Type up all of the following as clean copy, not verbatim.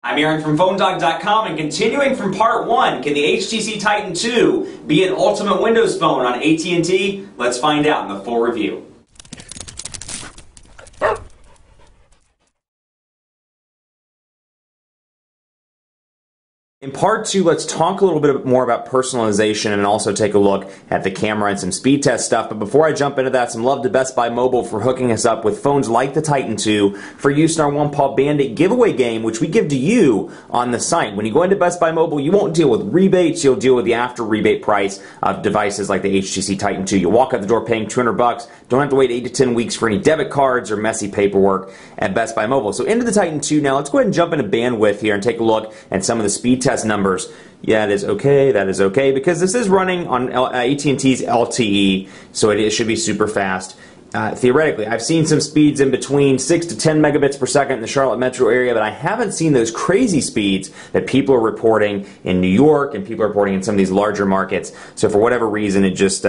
I'm Aaron from PhoneDog.com, and continuing from part 1, can the HTC Titan 2 be an ultimate Windows phone on AT&T? Let's find out in the full review. In part 2, let's talk a little bit more about personalization and also take a look at the camera and some speed test stuff. But before I jump into that, some love to Best Buy Mobile for hooking us up with phones like the Titan 2 for use in our One Paw Bandit giveaway game, which we give to you on the site. When you go into Best Buy Mobile, you won't deal with rebates, you'll deal with the after rebate price of devices like the HTC Titan 2. You'll walk out the door paying $200, don't have to wait 8 to 10 weeks for any debit cards or messy paperwork at Best Buy Mobile. So into the Titan 2 now, let's go ahead and jump into bandwidth here and take a look at some of the speed test numbers. Yeah, that is okay, because this is running on AT&T's LTE, so it should be super fast. Theoretically, I've seen some speeds in between 6 to 10 megabits per second in the Charlotte metro area, but I haven't seen those crazy speeds that people are reporting in New York and people are reporting in some of these larger markets. So for whatever reason, it just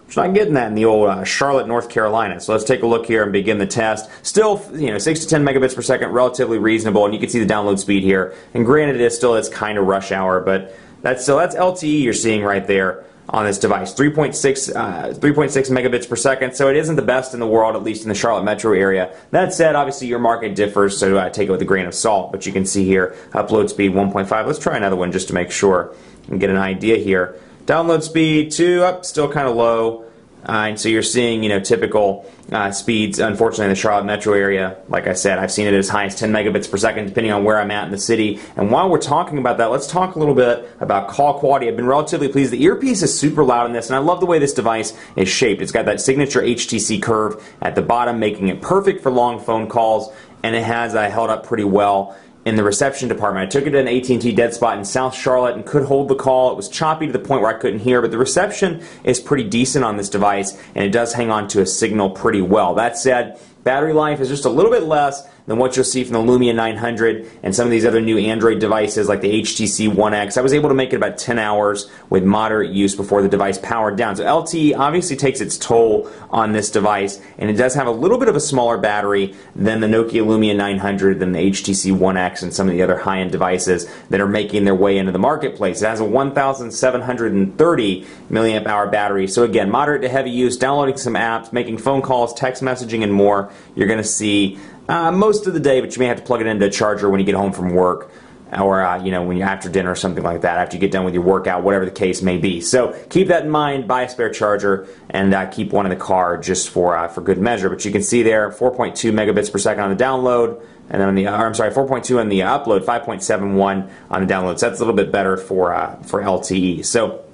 it's not getting that in the old Charlotte, North Carolina. So let's take a look here and begin the test. Still, 6 to 10 megabits per second, relatively reasonable, and you can see the download speed here. And granted, it's kind of rush hour, but that's LTE you're seeing right there on this device. 3.6 megabits per second, so it isn't the best in the world, at least in the Charlotte metro area. That said, obviously your market differs, so take it with a grain of salt. But you can see here, upload speed 1.5. Let's try another one just to make sure and get an idea here. Download speed 2, still kind of low. And so you're seeing, typical speeds, unfortunately, in the Charlotte metro area. Like I said, I've seen it as high as 10 megabits per second, depending on where I'm at in the city. And while we're talking about that, let's talk a little bit about call quality. I've been relatively pleased. The earpiece is super loud in this, and I love the way this device is shaped. It's got that signature HTC curve at the bottom, making it perfect for long phone calls, and it has held up pretty well in the reception department. I took it to an AT&T dead spot in South Charlotte and could hold the call. It was choppy to the point where I couldn't hear, but the reception is pretty decent on this device, and it does hang on to a signal pretty well. That said, battery life is just a little bit less than what you'll see from the Lumia 900 and some of these other new Android devices like the HTC One X. I was able to make it about 10 hours with moderate use before the device powered down. So LTE obviously takes its toll on this device, and it does have a little bit of a smaller battery than the Nokia Lumia 900, than the HTC One X, and some of the other high-end devices that are making their way into the marketplace. It has a 1,730 milliamp hour battery. So again, moderate to heavy use, downloading some apps, making phone calls, text messaging, and more. You're going to see most of the day, but you may have to plug it into a charger when you get home from work, or when you're after dinner or something like that, after you get done with your workout, whatever the case may be. So keep that in mind, buy a spare charger, and keep one in the car just for good measure. But you can see there, 4.2 megabits per second on the download, and then on the 4.2 on the upload, 5.71 on the download. So that's a little bit better for LTE. So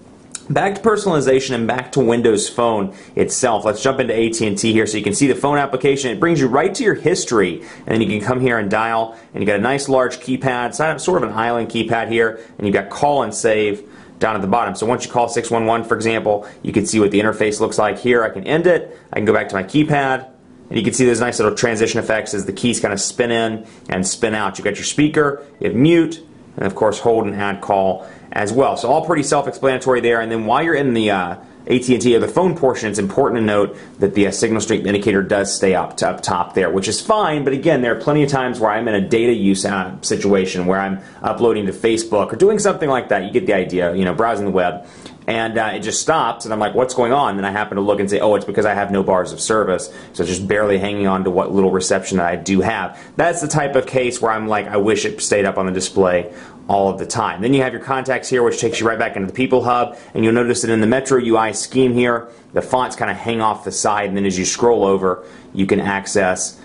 back to personalization and back to Windows Phone itself. Let's jump into AT&T here so you can see the phone application. It brings you right to your history, and then you can come here and dial, and you got a nice large keypad, sort of an island keypad here, and you've got call and save down at the bottom. So once you call 611, for example, you can see what the interface looks like here. I can end it, I can go back to my keypad, and you can see those nice little transition effects as the keys kind of spin in and spin out. You've got your speaker, you have mute, and of course hold and add call as well. So all pretty self-explanatory there. And then while you're in the AT&T or the phone portion, it's important to note that the signal strength indicator does stay up top there, which is fine. But again, there are plenty of times where I'm in a data use situation where I'm uploading to Facebook or doing something like that. You get the idea, browsing the web. And it just stops, and I'm like, what's going on? And I happen to look and say, oh, it's because I have no bars of service, so it's just barely hanging on to what little reception that I do have. That's the type of case where I'm like, I wish it stayed up on the display all of the time. Then you have your contacts here, which takes you right back into the People Hub, and you'll notice that in the Metro UI scheme here, the fonts kind of hang off the side, and then as you scroll over, you can access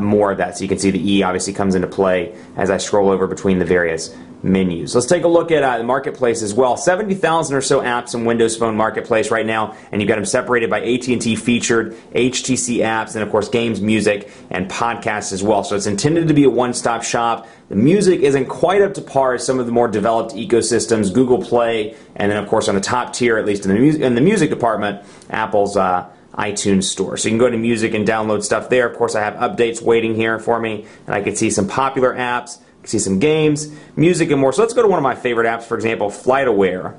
more of that. So you can see the E obviously comes into play as I scroll over between the various menus. Let's take a look at the marketplace as well. 70,000 or so apps in Windows Phone Marketplace right now, and you've got them separated by AT&T featured, HTC apps, and of course games, music, and podcasts as well. So it's intended to be a one-stop shop. The music isn't quite up to par as some of the more developed ecosystems, Google Play, and then of course on the top tier, at least in the music department, Apple's iTunes store. So you can go to music and download stuff there. Of course, I have updates waiting here for me, and I can see some popular apps, see some games, music, and more. So let's go to one of my favorite apps, for example, FlightAware.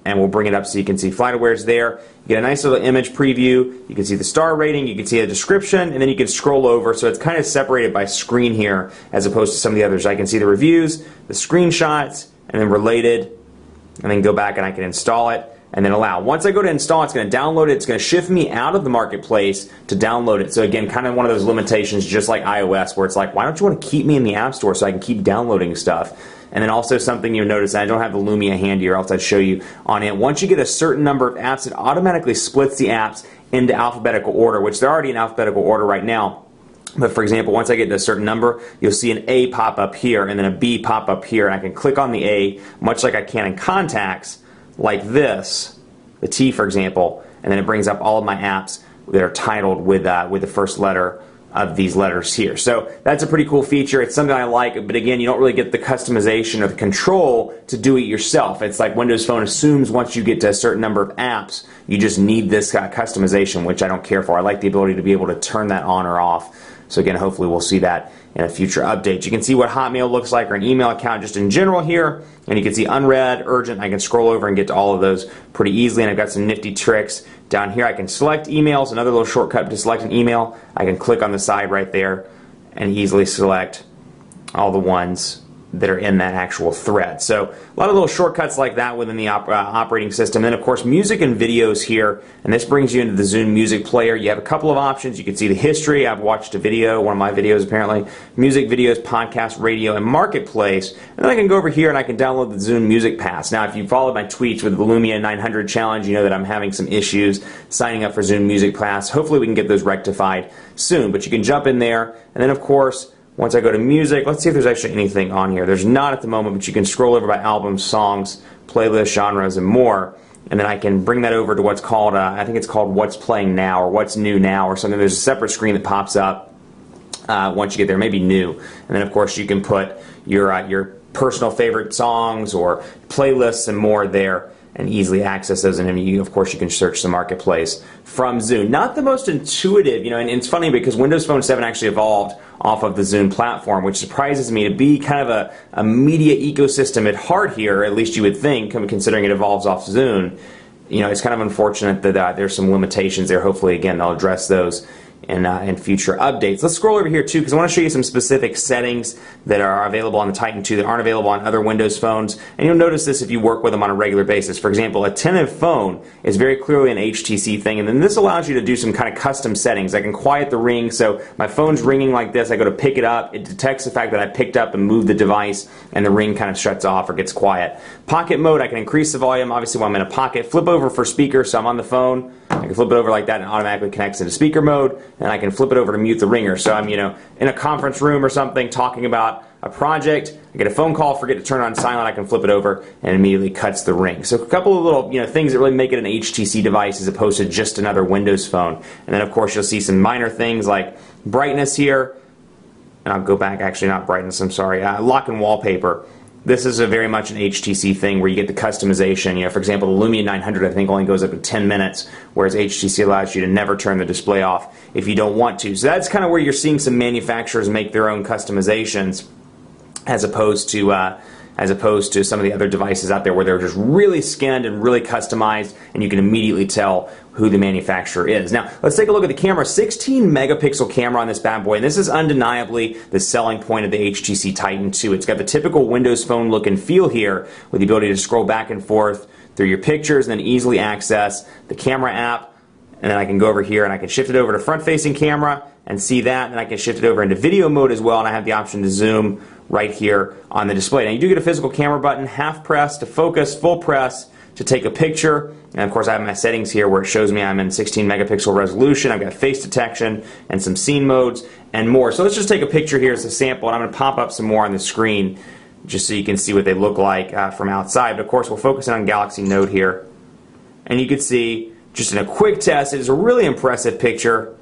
and we'll bring it up so you can see FlightAware's there. You get a nice little image preview. You can see the star rating, you can see a description, and then you can scroll over. So it's kind of separated by screen here as opposed to some of the others. I can see the reviews, the screenshots, and then related, and then go back and I can install it and then allow. Once I go to install, it's going to download it. It's going to shift me out of the marketplace to download it. So again, kind of one of those limitations just like iOS where it's like, why don't you want to keep me in the App Store so I can keep downloading stuff? And then also something you'll notice, I don't have the Lumia handy or else I'd show you on it. Once you get a certain number of apps, it automatically splits the apps into alphabetical order, which they're already in alphabetical order right now. But for example, once I get to a certain number, you'll see an A pop up here and then a B pop up here. And I can click on the A, much like I can in Contacts, like this, the T for example, and then it brings up all of my apps that are titled with the first letter of these letters here. So that's a pretty cool feature. It's something I like, but again, you don't really get the customization or the control to do it yourself. It's like Windows Phone assumes once you get to a certain number of apps, you just need this customization, which I don't care for. I like the ability to be able to turn that on or off. So again, hopefully we'll see that in a future update. You can see what Hotmail looks like or an email account just in general here, and you can see unread, urgent. I can scroll over and get to all of those pretty easily, and I've got some nifty tricks. Down here I can select emails, another little shortcut to select an email. I can click on the side right there and easily select all the ones that are in that actual thread. So a lot of little shortcuts like that within the operating system. Then of course music and videos here, and this brings you into the Zune music player. You have a couple of options. You can see the history. I've watched a video, one of my videos apparently, music, videos, podcast, radio, and marketplace. And then I can go over here and I can download the Zune Music Pass. Now if you followed my tweets with the Lumia 900 challenge, you know that I'm having some issues signing up for Zune Music Pass. Hopefully we can get those rectified soon, but you can jump in there, and then of course once I go to music, let's see if there's actually anything on here. There's not at the moment, but you can scroll over by albums, songs, playlists, genres, and more. And then I can bring that over to what's called, I think it's called What's Playing Now or What's New Now or something. There's a separate screen that pops up once you get there, maybe new. And then of course you can put your personal favorite songs or playlists and more there and easily access those. And then of course you can search the marketplace from Zune. Not the most intuitive, and it's funny because Windows Phone 7 actually evolved off of the Zune platform, which surprises me to be kind of a media ecosystem at heart here, at least you would think, considering it evolves off Zune. It's kind of unfortunate that there's some limitations there. Hopefully, again, they'll address those in future updates. Let's scroll over here too, because I want to show you some specific settings that are available on the Titan 2 that aren't available on other Windows phones. And you'll notice this if you work with them on a regular basis. For example, attentive phone is very clearly an HTC thing, and then this allows you to do some kind of custom settings. I can quiet the ring, so my phone's ringing like this. I go to pick it up, it detects the fact that I picked up and moved the device, and the ring kind of shuts off or gets quiet. Pocket mode, I can increase the volume, obviously when I'm in a pocket. Flip over for speaker, so I'm on the phone. I can flip it over like that and it automatically connects into speaker mode, and I can flip it over to mute the ringer. So I'm, in a conference room or something talking about a project, I get a phone call, forget to turn it on silent, I can flip it over and it immediately cuts the ring. So a couple of little, things that really make it an HTC device as opposed to just another Windows phone. And then of course you'll see some minor things like brightness here, and I'll go back, actually not brightness, I'm sorry, lock and wallpaper. This is very much an HTC thing where you get the customization. For example, the Lumia 900 I think only goes up to 10 minutes, whereas HTC allows you to never turn the display off if you don't want to. So that's kind of where you're seeing some manufacturers make their own customizations as opposed to some of the other devices out there where they're just really skinned and really customized, and you can immediately tell who the manufacturer is. Now, let's take a look at the camera. 16 megapixel camera on this bad boy, and this is undeniably the selling point of the HTC Titan 2. It's got the typical Windows Phone look and feel here with the ability to scroll back and forth through your pictures and then easily access the camera app. And then I can go over here and I can shift it over to front-facing camera and see that, and I can shift it over into video mode as well, and I have the option to zoom right here on the display. Now you do get a physical camera button, half press to focus, full press to take a picture, and of course I have my settings here where it shows me I'm in 16 megapixel resolution. I've got face detection and some scene modes and more. So let's just take a picture here as a sample, and I'm going to pop up some more on the screen just so you can see what they look like from outside. But of course we'll focus on Galaxy Note here, and you can see just in a quick test it is a really impressive picture.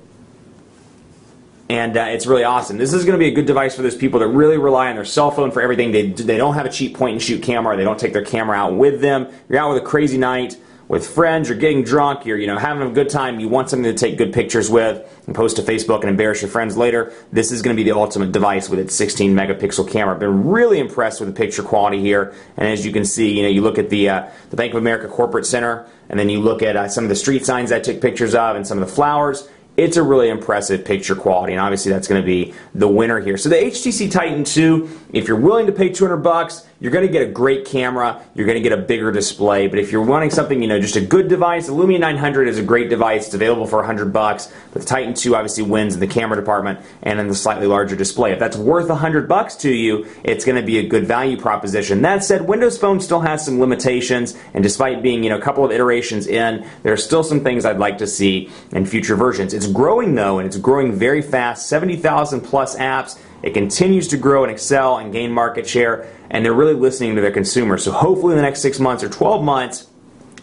And it's really awesome. This is going to be a good device for those people that really rely on their cell phone for everything. They don't have a cheap point-and-shoot camera. They don't take their camera out with them. You're out with a crazy night with friends, you're getting drunk, you're having a good time, you want something to take good pictures with and post to Facebook and embarrass your friends later, this is going to be the ultimate device with its 16 megapixel camera. I've been really impressed with the picture quality here, and as you can see, you look at the Bank of America Corporate Center, and then you look at some of the street signs I took pictures of and some of the flowers. It's a really impressive picture quality, and obviously that's going to be the winner here. So the HTC Titan 2, if you're willing to pay $200, you're going to get a great camera, you're going to get a bigger display, but if you're wanting something, just a good device, the Lumia 900 is a great device. It's available for $100, but the Titan 2 obviously wins in the camera department and in the slightly larger display. If that's worth $100 to you, it's going to be a good value proposition. That said, Windows Phone still has some limitations, and despite being, a couple of iterations in, there are still some things I'd like to see in future versions. It's growing though, and it's growing very fast, 70,000 plus apps. It continues to grow and excel and gain market share, and they're really listening to their consumers. So hopefully in the next 6 months or 12 months,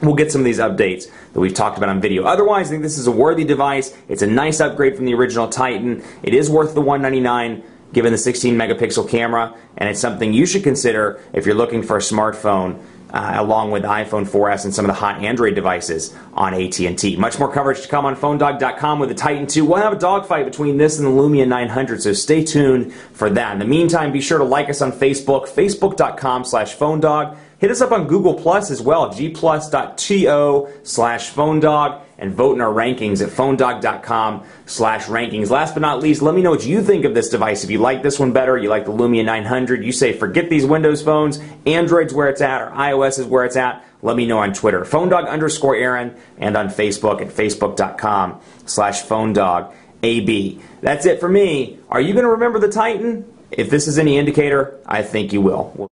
we'll get some of these updates that we've talked about on video. Otherwise, I think this is a worthy device. It's a nice upgrade from the original Titan. It is worth the $199 given the 16 megapixel camera, and it's something you should consider if you're looking for a smartphone along with the iPhone 4S and some of the hot Android devices on AT&T. Much more coverage to come on PhoneDog.com with the Titan 2. We'll have a dogfight between this and the Lumia 900, so stay tuned for that. In the meantime, be sure to like us on Facebook, facebook.com/PhoneDog. Hit us up on Google Plus as well, gplus.to/PhoneDog, and vote in our rankings at PhoneDog.com/rankings. Last but not least, let me know what you think of this device. If you like this one better, you like the Lumia 900, you say forget these Windows phones, Android's where it's at, or iOS is where it's at, let me know on Twitter, PhoneDog_Aaron, and on Facebook at Facebook.com/PhoneDogAB. That's it for me. Are you going to remember the Titan? If this is any indicator, I think you will.